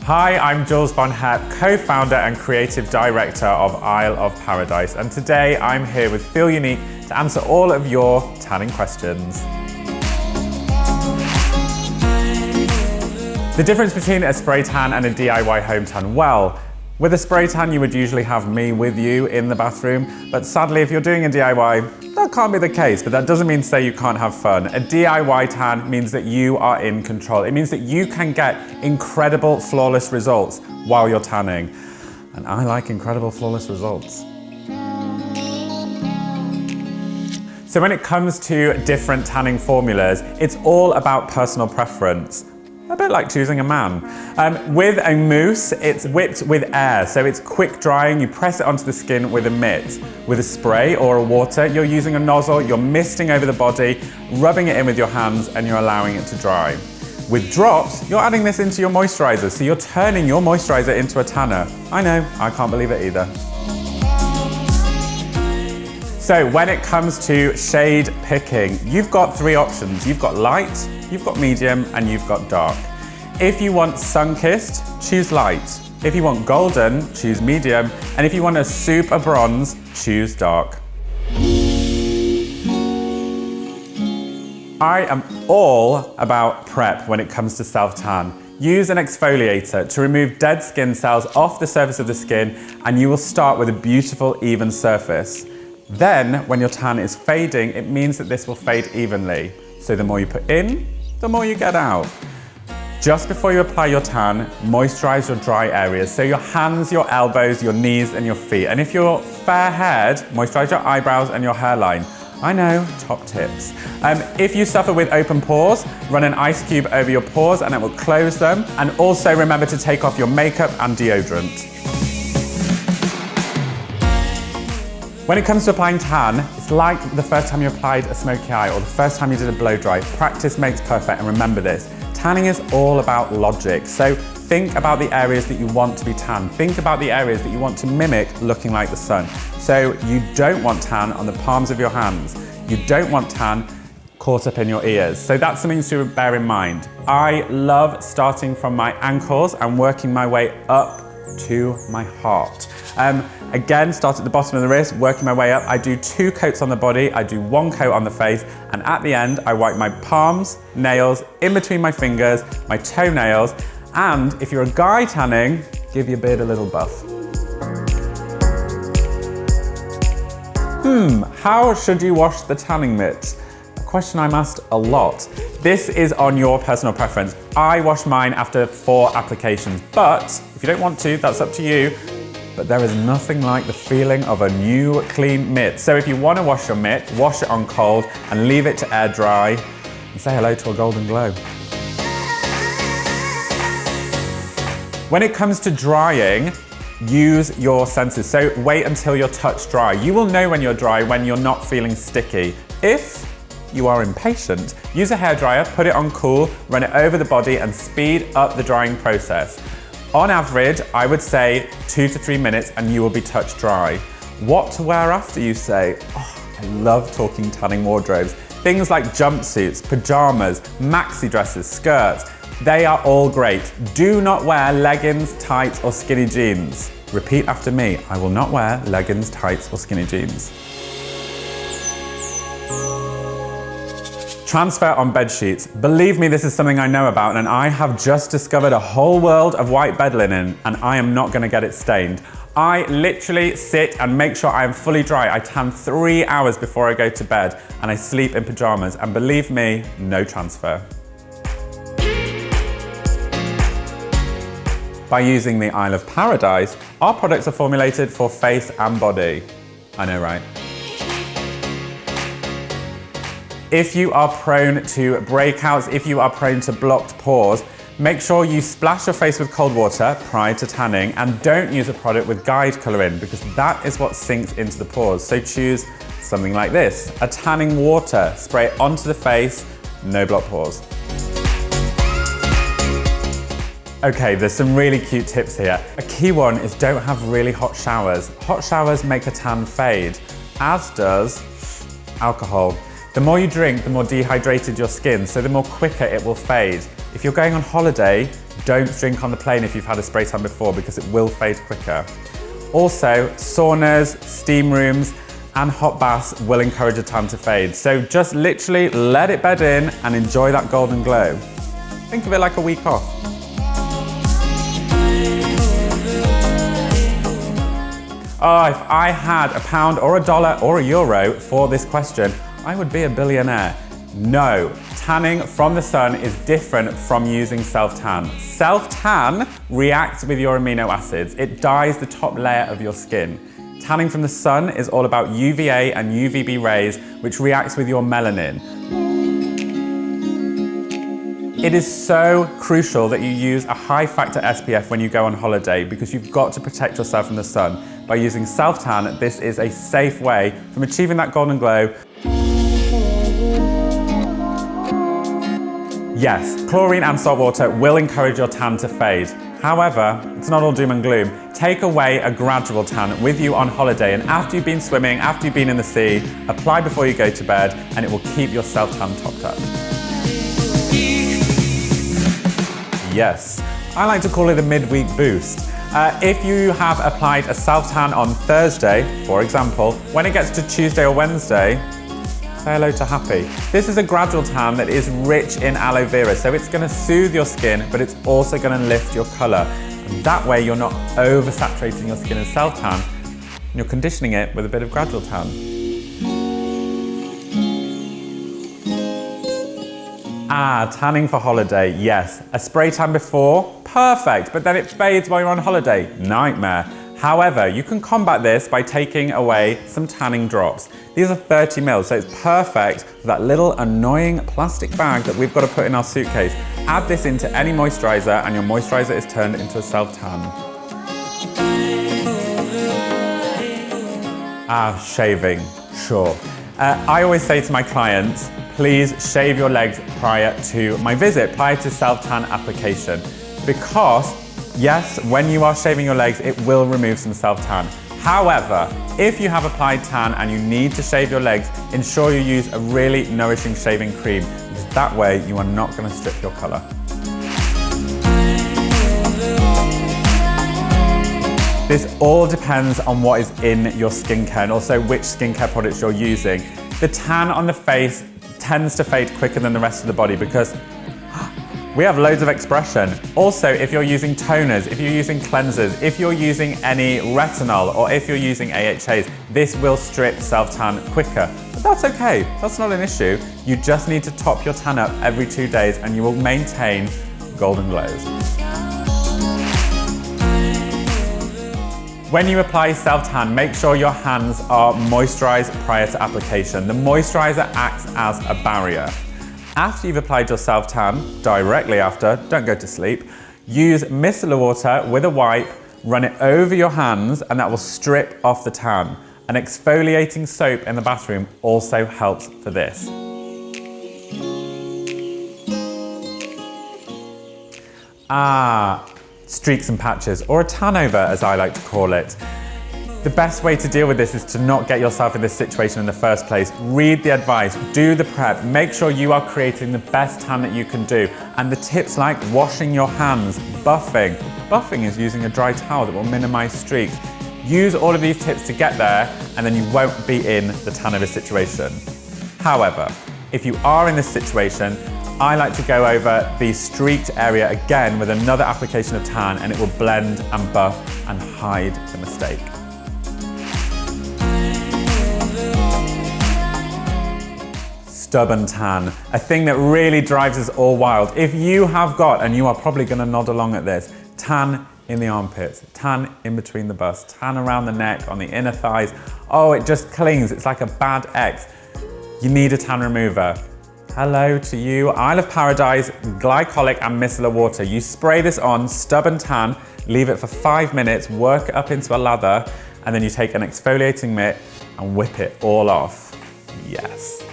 Hi, I'm Jules Von Hep, co-founder and creative director of Isle of Paradise, and today I'm here with Feelunique to answer all of your tanning questions. The difference between a spray tan and a DIY home tan. Well, with a spray tan you would usually have me with you in the bathroom, but sadly if you're doing a DIY, that can't be the case, but that doesn't mean to say you can't have fun. A DIY tan means that you are in control. It means that you can get incredible, flawless results while you're tanning. And I like incredible, flawless results. So when it comes to different tanning formulas, it's all about personal preference. A bit like choosing a man. With a mousse, it's whipped with air, so it's quick drying. You press it onto the skin with a mitt. With a spray or a water, you're using a nozzle, you're misting over the body, rubbing it in with your hands, and you're allowing it to dry. With drops, you're adding this into your moisturizer, so you're turning your moisturizer into a tanner. I know, I can't believe it either. So when it comes to shade picking, you've got three options. You've got light, you've got medium, and you've got dark. If you want sun-kissed, choose light. If you want golden, choose medium. And if you want a super bronze, choose dark. I am all about prep when it comes to self-tan. Use an exfoliator to remove dead skin cells off the surface of the skin, and you will start with a beautiful, even surface. Then, when your tan is fading, it means that this will fade evenly. So the more you put in, the more you get out. Just before you apply your tan, moisturize your dry areas. So your hands, your elbows, your knees, and your feet. And if you're fair-haired, moisturize your eyebrows and your hairline. I know, top tips. If you suffer with open pores, run an ice cube over your pores and it will close them. And also remember to take off your makeup and deodorant. When it comes to applying tan, it's like the first time you applied a smoky eye or the first time you did a blow dry. Practice makes perfect, and remember this. Tanning is all about logic. So think about the areas that you want to be tan. Think about the areas that you want to mimic looking like the sun. So you don't want tan on the palms of your hands. You don't want tan caught up in your ears. So that's something to bear in mind. I love starting from my ankles and working my way up to my heart. Again, start at the bottom of the wrist, working my way up. I do 2 coats on the body, I do 1 coat on the face, and at the end, I wipe my palms, nails, in between my fingers, my toenails, and if you're a guy tanning, give your beard a little buff. How should you wash the tanning mitt? A question I'm asked a lot. This is on your personal preference. I wash mine after 4 applications, but if you don't want to, that's up to you. But there is nothing like the feeling of a new, clean mitt. So if you want to wash your mitt, wash it on cold and leave it to air dry and say hello to a golden glow. When it comes to drying, use your senses. So wait until you're touch dry. You will know when you're dry when you're not feeling sticky. If you are impatient, use a hairdryer, put it on cool, run it over the body and speed up the drying process. On average, I would say 2 to 3 minutes and you will be touch dry. What to wear after, you say? Oh, I love talking tanning wardrobes. Things like jumpsuits, pajamas, maxi dresses, skirts, they are all great. Do not wear leggings, tights or skinny jeans. Repeat after me, I will not wear leggings, tights or skinny jeans. Transfer on bed sheets. Believe me, this is something I know about, and I have just discovered a whole world of white bed linen, and I am not gonna get it stained. I literally sit and make sure I am fully dry. I tan 3 hours before I go to bed, and I sleep in pajamas, and believe me, no transfer. By using the Isle of Paradise, our products are formulated for face and body. I know, right? If you are prone to breakouts, if you are prone to blocked pores, make sure you splash your face with cold water prior to tanning and don't use a product with guide colour in because that is what sinks into the pores. So choose something like this, a tanning water, spray it onto the face, no blocked pores. Okay, there's some really cute tips here. A key one is don't have really hot showers. Hot showers make a tan fade, as does alcohol. The The more you drink, the more dehydrated your skin, so the more quicker it will fade. If you're going on holiday, don't drink on the plane if you've had a spray tan before because it will fade quicker. Also, saunas, steam rooms, and hot baths will encourage a tan to fade. So just literally let it bed in and enjoy that golden glow. Think of it like a week off. Oh, if I had a pound or a dollar or a euro for this question, I would be a billionaire. No, tanning from the sun is different from using self-tan. Self-tan reacts with your amino acids. It dyes the top layer of your skin. Tanning from the sun is all about UVA and UVB rays, which reacts with your melanin. It is so crucial that you use a high factor SPF when you go on holiday because you've got to protect yourself from the sun. By using self-tan, this is a safe way from achieving that golden glow. Yes, chlorine and salt water will encourage your tan to fade. However, it's not all doom and gloom. Take away a gradual tan with you on holiday, and after you've been swimming, after you've been in the sea, apply before you go to bed, and it will keep your self-tan topped up. Yes, I like to call it a midweek boost. If you have applied a self-tan on Thursday, for example, when it gets to Tuesday or Wednesday, say hello to Happy. This is a gradual tan that is rich in aloe vera, so it's going to soothe your skin, but it's also going to lift your colour. And that way you're not oversaturating your skin in self-tan, and you're conditioning it with a bit of gradual tan. Tanning for holiday, yes. A spray tan before, perfect, but then it fades while you're on holiday, nightmare. However, you can combat this by taking away some tanning drops. These are 30 ml, so it's perfect for that little annoying plastic bag that we've got to put in our suitcase. Add this into any moisturiser and your moisturiser is turned into a self-tan. Shaving, sure. I always say to my clients, please shave your legs prior to my visit, prior to self-tan application. Because, yes, when you are shaving your legs, it will remove some self-tan. However, if you have applied tan and you need to shave your legs, ensure you use a really nourishing shaving cream, because that way you are not going to strip your colour. This all depends on what is in your skincare and also which skincare products you're using. The tan on the face tends to fade quicker than the rest of the body because we have loads of expression. Also, if you're using toners, if you're using cleansers, if you're using any retinol, or if you're using AHAs, this will strip self-tan quicker. But that's okay, that's not an issue. You just need to top your tan up every 2 days and you will maintain golden glows. When you apply self-tan, make sure your hands are moisturized prior to application. The moisturizer acts as a barrier. After you've applied your self-tan, directly after, don't go to sleep, use micellar water with a wipe, run it over your hands, and that will strip off the tan. An exfoliating soap in the bathroom also helps for this. Streaks and patches, or a tan over as I like to call it. The best way to deal with this is to not get yourself in this situation in the first place. Read the advice, do the prep, make sure you are creating the best tan that you can do. And the tips like washing your hands, buffing. Buffing is using a dry towel that will minimize streaks. Use all of these tips to get there and then you won't be in the tan over situation. However, if you are in this situation, I like to go over the streaked area again with another application of tan and it will blend and buff and hide the mistake. Stubborn tan, a thing that really drives us all wild. If you have got, and you are probably going to nod along at this, tan in the armpits, tan in between the busts, tan around the neck, on the inner thighs, oh, it just clings, it's like a bad ex. You need a tan remover. Hello to you, Isle of Paradise, glycolic and micellar water. You spray this on, stubborn tan, leave it for 5 minutes, work it up into a lather, and then you take an exfoliating mitt and whip it all off. Yes.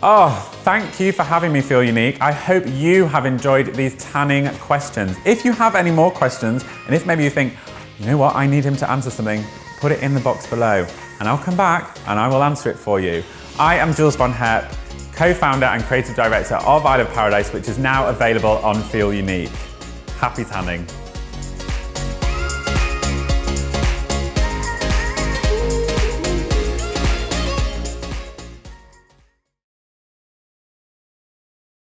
Oh, thank you for having me, Feelunique. I hope you have enjoyed these tanning questions. If you have any more questions, and if maybe you think, you know what, I need him to answer something, put it in the box below, and I'll come back and I will answer it for you. I am Jules Von Hep, co-founder and creative director of Isle of Paradise, which is now available on Feelunique. Happy tanning.